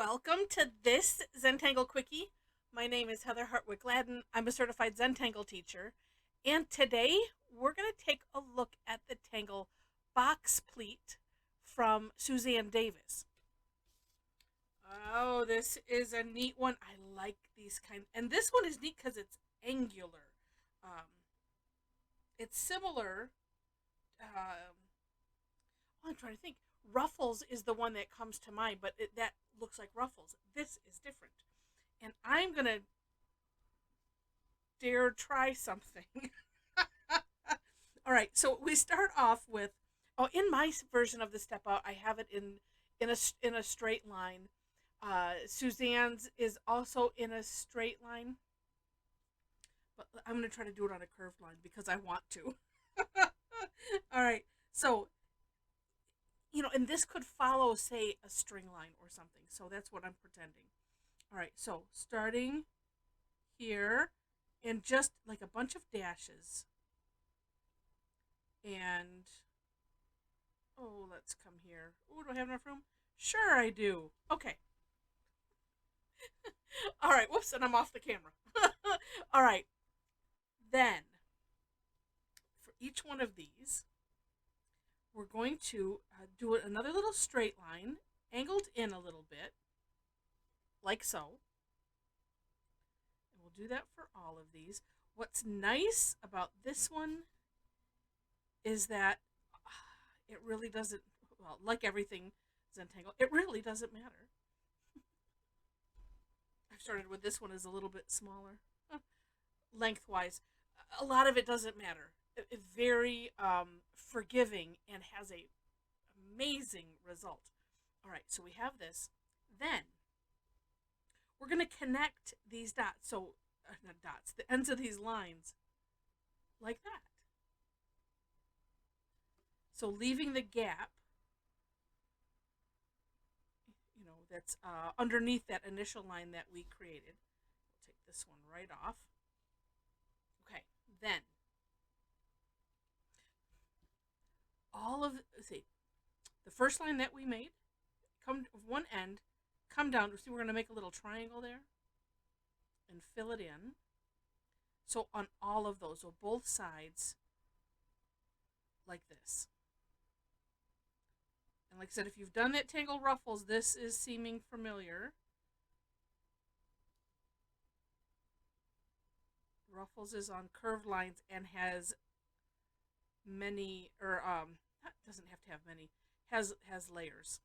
Welcome to this Zentangle Quickie. My name is Heather Hartwick Gladden. I'm a certified Zentangle teacher. And today we're going to take a look at the Tangle box pleat from Suzanne Davis. Oh, this is a neat one. I like these kind. And this one is neat because it's angular. Um, it's similar. I'm trying to think. Ruffles is the one that comes to mind, but that looks like Ruffles. This is different. And I'm going to dare try something. All right, so we start off with, in my version of the step out, I have it in a straight line. Suzanne's is also in a straight line, but I'm going to try to do it on a curved line because I want to. All right, so and this could follow, say, a string line or something. So that's what I'm pretending. All right, so starting here and just like a bunch of dashes. And, let's come here. Oh, do I have enough room? Sure I do. Okay. All right, whoops, and I'm off the camera. All right, then for each one of these, we're going to do another little straight line, angled in a little bit, like so. And we'll do that for all of these. What's nice about this one is that it really doesn't, well, like everything Zentangle, it really doesn't matter. I've started with this one is a little bit smaller. Lengthwise, a lot of it doesn't matter. Very forgiving and has a amazing result. All right, so we have this. Then we're going to connect these dots. So not dots, the ends of these lines, like that. So leaving the gap, that's underneath that initial line that we created. We'll take this one right off. Okay, then the first line that we made, come one end, come down. See, we're going to make a little triangle there and fill it in. So on all of those, so both sides, like this. And like I said, if you've done that Tangle Ruffles, this is seeming familiar. Ruffles is on curved lines and has many, or doesn't have to have many, has layers.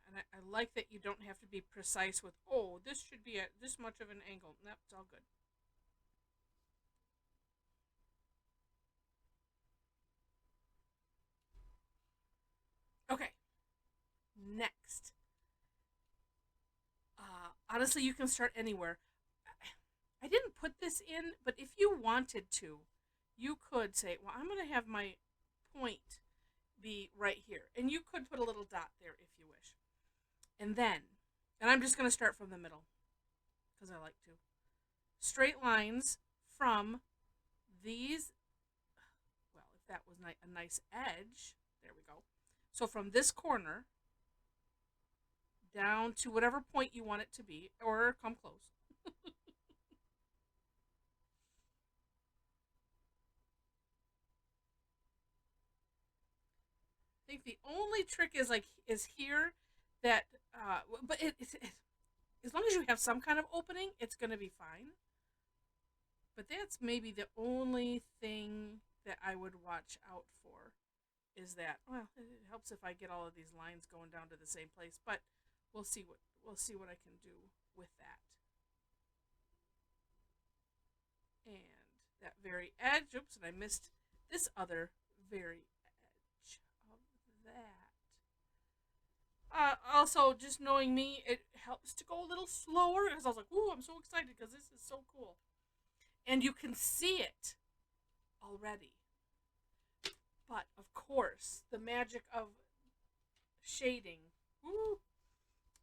All right. And I like that you don't have to be precise with, this should be at this much of an angle. Nope, it's all good. Okay, next. Honestly, you can start anywhere. I didn't put this in, but if you wanted to, you could say, well, I'm going to have my point be right here. And you could put a little dot there if you wish. And I'm just going to start from the middle because I like to. Straight lines from these, well, if that was a nice edge, there we go. So from this corner down to whatever point you want it to be, or come close. I think the only trick is here that, but as long as you have some kind of opening, it's going to be fine. But that's maybe the only thing that I would watch out for, is that, well, it helps if I get all of these lines going down to the same place, but we'll see what I can do with that. And that very edge, oops, and I missed this other very edge of that. Also, just knowing me, it helps to go a little slower because I was like, ooh, I'm so excited because this is so cool. And you can see it already. But, of course, the magic of shading. Woo!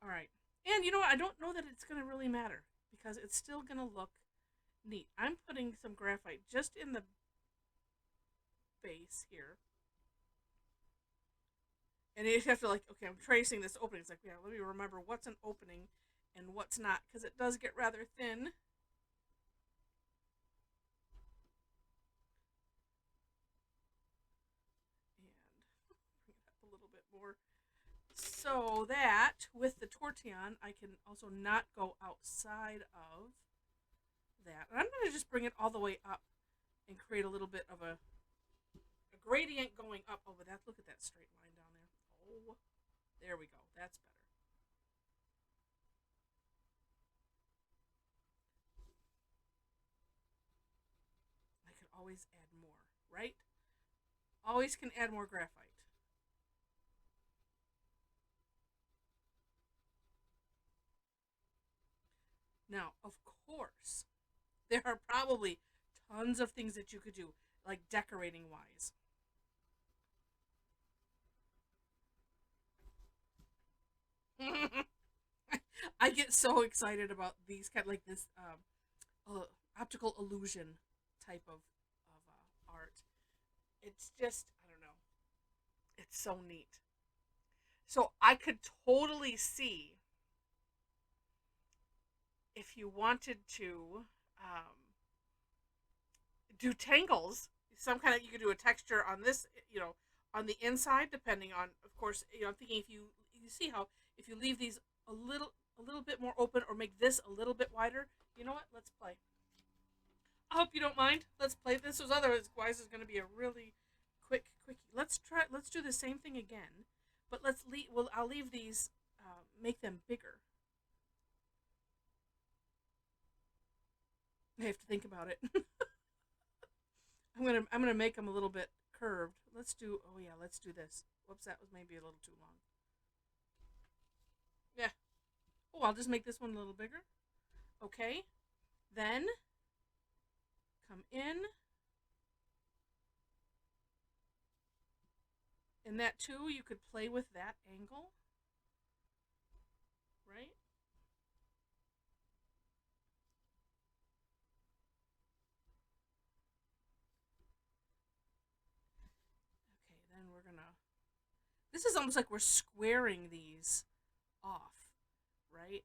All right. And you know what? I don't know that it's going to really matter because it's still going to look neat. I'm putting some graphite just in the base here. And you have to like, okay, I'm tracing this opening. It's like, yeah, let me remember what's an opening and what's not because it does get rather thin. And bring it up a little bit more so that with the tortillon, I can also not go outside of that. And I'm going to just bring it all the way up and create a little bit of a gradient going up over that. Look at that straight line down there. Oh, there we go. That's better. I can always add more, right? Always can add more graphite. Now, of course, there are probably tons of things that you could do, like decorating wise. I get so excited about these kind of like this optical illusion type of art. It's just I don't know. It's so neat. So I could totally see if you wanted to um, do tangles, some kind of you could do a texture on this, on the inside, depending on, of course, I'm thinking if you see how if you leave these a little bit more open or make this a little bit wider, you know what? Let's play. I hope you don't mind. Let's play this. Was otherwise is going to be a really quickie. Let's try. Let's do the same thing again, but let's leave. Well, I'll leave these. Make them bigger. I have to think about it. I'm gonna make them a little bit curved. Let's do. Oh yeah, let's do this. Whoops, that was maybe a little too long. Yeah. Oh, I'll just make this one a little bigger. Okay. Then come in. And that too, you could play with that angle, right? Okay, then we're gonna. This is almost like we're squaring these off, right?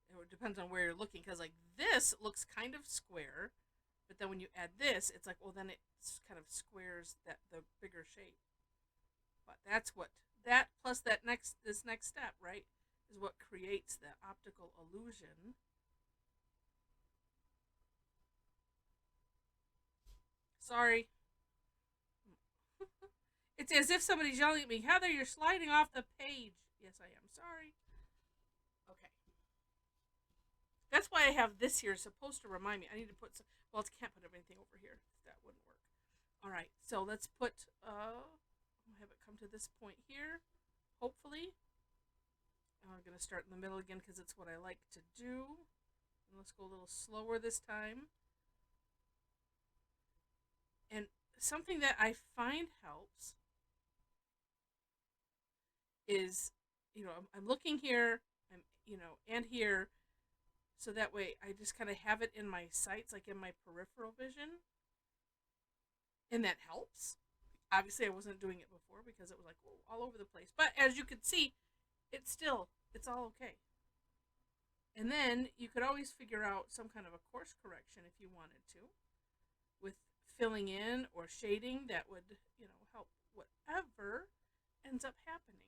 And it depends on where you're looking, because like this looks kind of square, but then when you add this, it's like, well, then it kind of squares the bigger shape. But that's what that plus that this next step, right, is what creates the optical illusion. Sorry. It's as if somebody's yelling at me, Heather, you're sliding off the page. Yes, I am. Sorry. Okay. That's why I have this here. It's supposed to remind me. I need to put some. Well, I can't put everything over here. That wouldn't work. All right. So let's put. I'll have it come to this point here. Hopefully. I'm going to start in the middle again because it's what I like to do. And let's go a little slower this time. And something that I find helps is, I'm looking here, and here, so that way I just kind of have it in my sights, like in my peripheral vision, and that helps. Obviously, I wasn't doing it before because it was like all over the place. But as you can see, it's all okay. And then you could always figure out some kind of a course correction if you wanted to, with filling in or shading that would, help whatever ends up happening.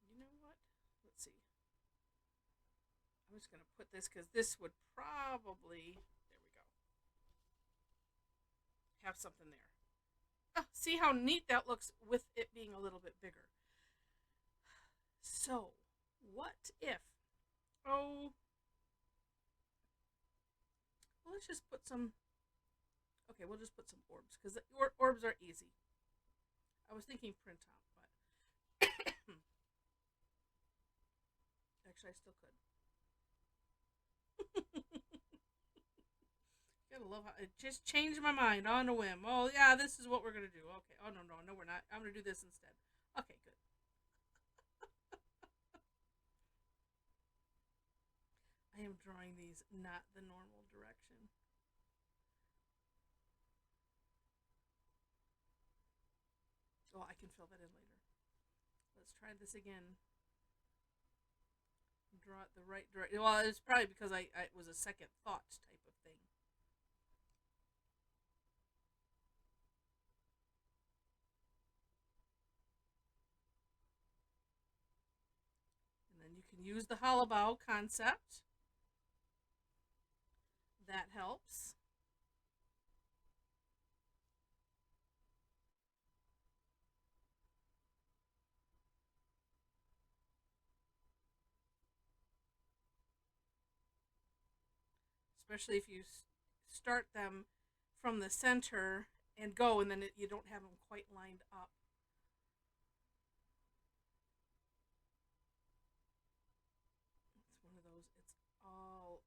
You know what? Let's see. I'm just going to put this because this would probably, there we go, have something there. Oh, see how neat that looks with it being a little bit bigger. So, what if, oh, well, let's just put some, okay, we'll just put some orbs because orbs are easy. I was thinking print out, but Actually, I still could. Gotta love how it just changed my mind on a whim. Oh yeah, this is what we're gonna do. Okay. Oh no, we're not. I'm gonna do this instead. Okay, good. I am drawing these not the normal direction. Oh, I can fill that in later. Let's try this again. Draw it the right direction. Well, it's probably because it was a second thought type of thing. And then you can use the hollow bow concept. That helps. Especially if you start them from the center and go, and then you don't have them quite lined up. It's one of those. It's all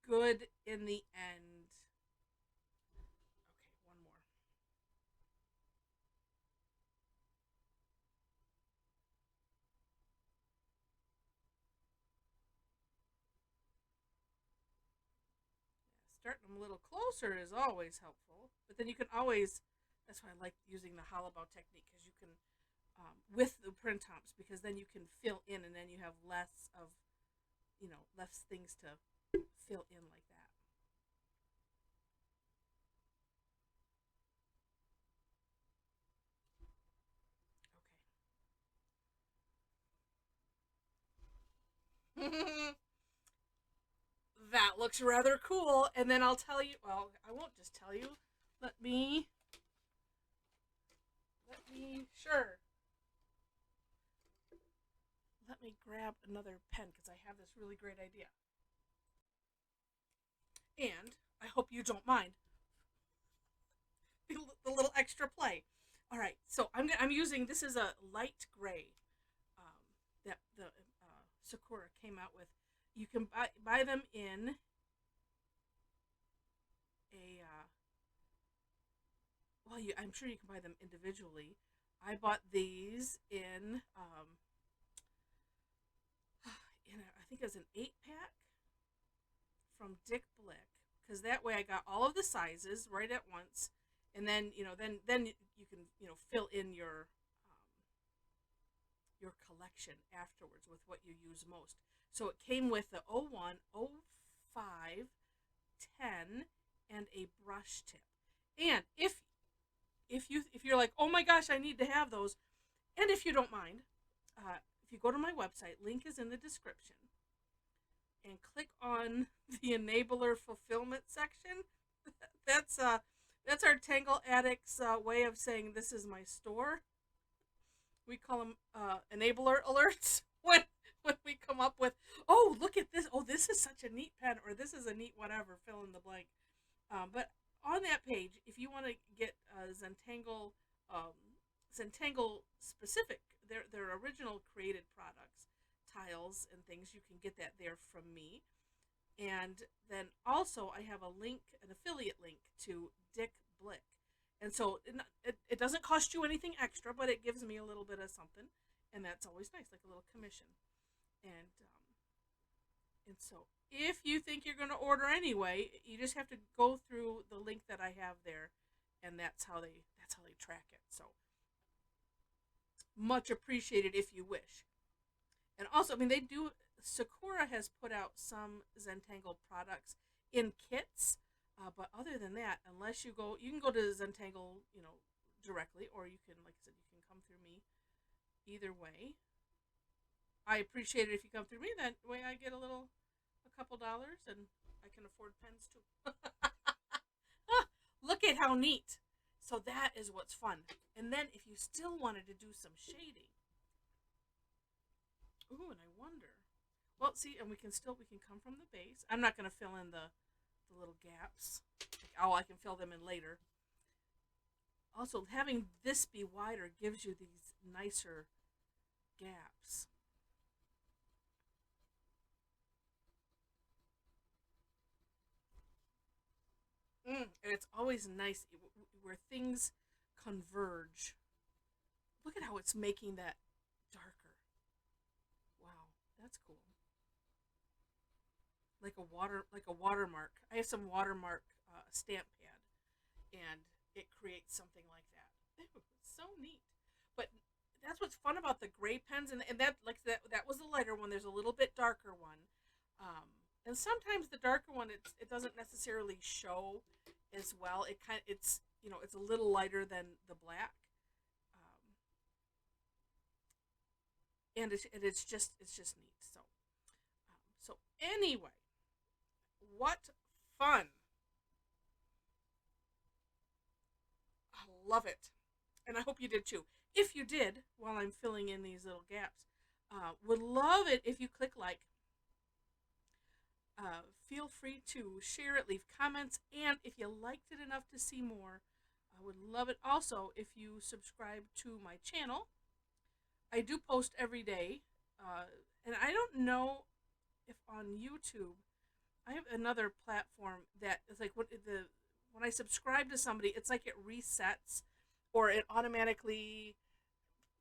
good in the end. Okay, one more. Starting them a little closer is always helpful, but then you can always. That's why I like using the hollow bow technique, because you can with the print tops, because then you can fill in, and then you have less of less things to fill in like that. Okay. That looks rather cool. And then I'll tell you. Well, I won't just tell you. Let me. Let me. Sure. Let me grab another pen because I have this really great idea. And I hope you don't mind the little extra play. All right. So I'm using, this is a light gray that the Sakura came out with. You can buy them in a I'm sure you can buy them individually. I bought these I think it was an 8-pack from Dick Blick, because that way I got all of the sizes right at once, and then then you can fill in your collection afterwards with what you use most. So it came with the 01, 05, 10, and a brush tip. And if you're like, oh my gosh, I need to have those, and if you don't mind, if you go to my website, link is in the description, and click on the enabler fulfillment section. that's uh that's our Tangle Addicts way of saying this is my store. We call them enabler alerts when we come up with, oh, look at this, oh, this is such a neat pen, or this is a neat whatever, fill in the blank. But on that page, if you want to get um, Zentangle specific, their original created products, tiles and things, you can get that there from me. And then also I have a link, an affiliate link to Dick Blick. And so it doesn't cost you anything extra, but it gives me a little bit of something, and that's always nice, like a little commission. And so if you think you're going to order anyway, you just have to go through the link that I have there, and that's how they track it. So much appreciated if you wish. And also, I mean, they do. Sakura has put out some Zentangle products in kits, but other than that, unless you can go to Zentangle, directly, or you can, like I said, you can come through me. Either way, I appreciate it if you come through me. That way, I get a couple dollars, and I can afford pens too. Look at how neat. So that is what's fun. And then if you still wanted to do some shading, ooh, and I wonder. Well, see, and we can come from the base. I'm not going to fill in the little gaps. Oh, I can fill them in later. Also, having this be wider gives you these nicer gaps. And it's always nice where things converge. Look at how it's making that darker. Wow, that's cool. Like a watermark. I have some watermark stamp pad, and it creates something like that. Ew, it's so neat. But that's what's fun about the gray pens, and that was the lighter one. There's a little bit darker one, and sometimes the darker one it doesn't necessarily show as well. It's it's a little lighter than the black, um, and it's just neat. So anyway, what fun! I love it, and I hope you did too. If you did, while I'm filling in these little gaps, would love it if you click like. Feel free to share it, leave comments, and if you liked it enough to see more, I would love it also if you subscribe to my channel. I do post every day, and I don't know if on YouTube I have another platform that is like when I subscribe to somebody, it's like it resets or it automatically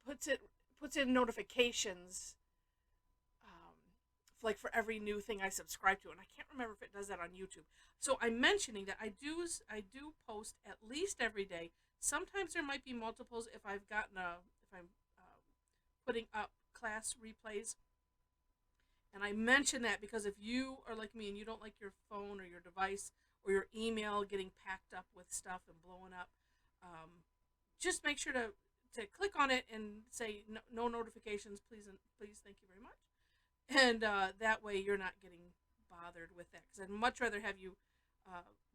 puts it puts in notifications, um, like for every new thing I subscribe to, and I can't remember if it does that on YouTube. So I'm mentioning that I do post at least every day. Sometimes there might be multiples if I'm putting up class replays. And I mention that because if you are like me and you don't like your phone or your device or your email getting packed up with stuff and blowing up, just make sure to click on it and say no notifications, please, and please, thank you very much. And that way you're not getting bothered with that, because I'd much rather have you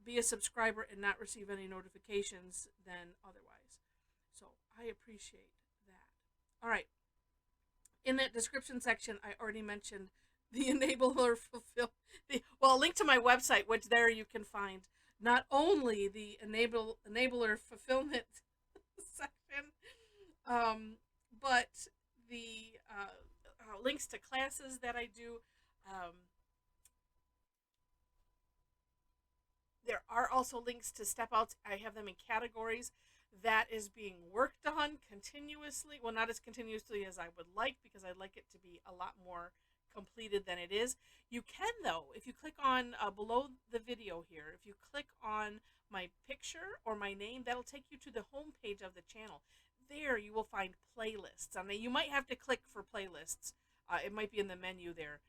be a subscriber and not receive any notifications than otherwise. So I appreciate that. All right. In that description section, I already mentioned the enabler fulfill. Well, a link to my website, which there you can find not only the enabler fulfillment section, but the links to classes that I do. Um, there are also links to step outs. I have them in categories. That is being worked on continuously. Well, not as continuously as I would like, because I'd like it to be a lot more completed than it is. You can, though, if you click on below the video here, if you click on my picture or my name, that'll take you to the home page of the channel. There you will find playlists. I mean, you might have to click for playlists. It might be in the menu there.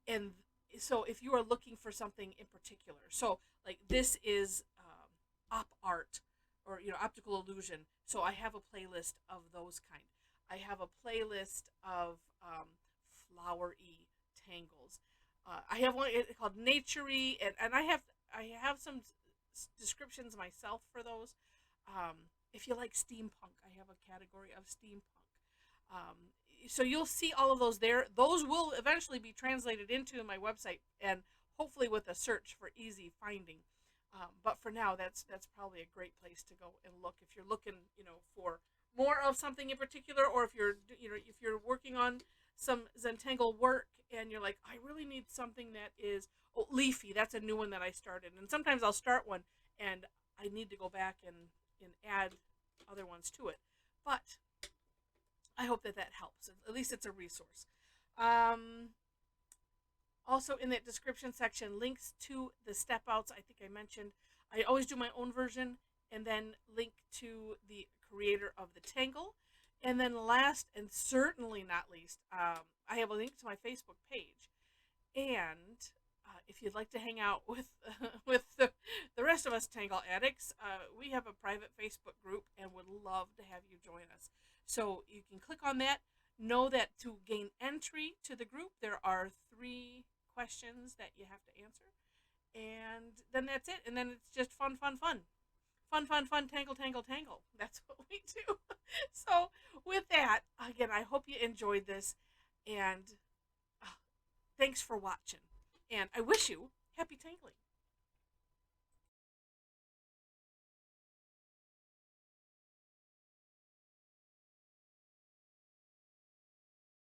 And so if you are looking for something in particular, so like this is op art, or optical illusion, so I have a playlist of those kind. I have a playlist of flowery tangles. I have one called naturey, and I have some descriptions myself for those. If you like steampunk, I have a category of steampunk. So you'll see all of those there. Those will eventually be translated into my website, and hopefully with a search for easy finding. But for now, that's probably a great place to go and look if you're looking, for more of something in particular, or if you're working on some Zentangle work and you're like, I really need something that is leafy. That's a new one that I started, and sometimes I'll start one and I need to go back and add other ones to it. But I hope that helps. At least it's a resource. Also in that description section, links to the step outs. I think I mentioned I always do my own version, and then link to the creator of the Tangle. And then last and certainly not least, I have a link to my Facebook page. And if you'd like to hang out with with the rest of us Tangle Addicts, we have a private Facebook group and would love to have you join us. So you can click on that. Know that to gain entry to the group, there are 3 questions that you have to answer. And then that's it. And then it's just fun, fun, fun. Fun, fun, fun, tangle, tangle, tangle. That's what we do. So with that, again, I hope you enjoyed this. And thanks for watching. And I wish you happy tangling.